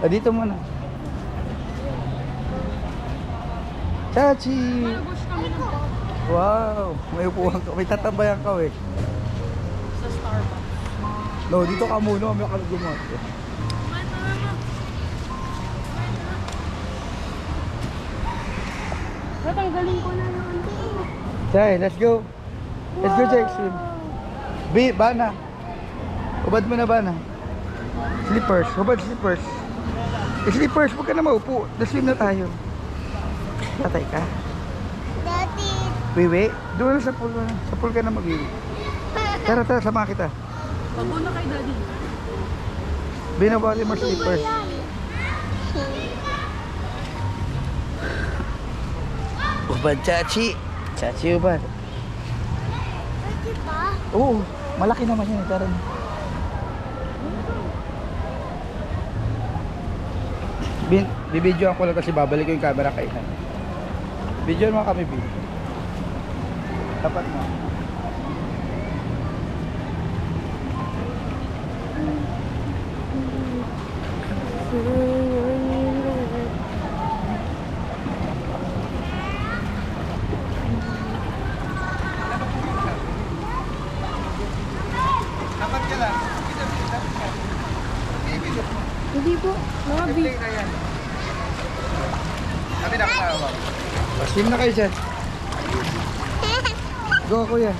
Ah, dito muna. Chachi! Nalabos kami ng bag Wow! May upuhan ka. May tatambayan ka eh. sa Starbucks. No, dito ka muna. May kalagumot. Natanggalin ko na yung ano. Chay, let's go. Let's go, Chay. Swim. Bana. Hubad mo na, Bana. Slippers. Hubad slippers. Slippers, huwag ka na maupo. Na-swim na tayo. Tatay ka. Daddy. Wiwi, doon sa pool. Sa pool ka na mag-wiwi. Tara, tara, sama kita. Bago na kay Daddy. Binabali mo slippers. Ubad, Chachi. Chachi, ubad. Daddy ba? Oo, malaki naman yan. Tara na. Bibidyoan ko lang kasi babalik ko yung camera kay Inan. Bidyoan mo kami, Bin. Dapat mo. Dapat ka lang. Hindi po. Mga big. Na yan. Kami nakatawa. Swim na kayo dyan. Go, kuya.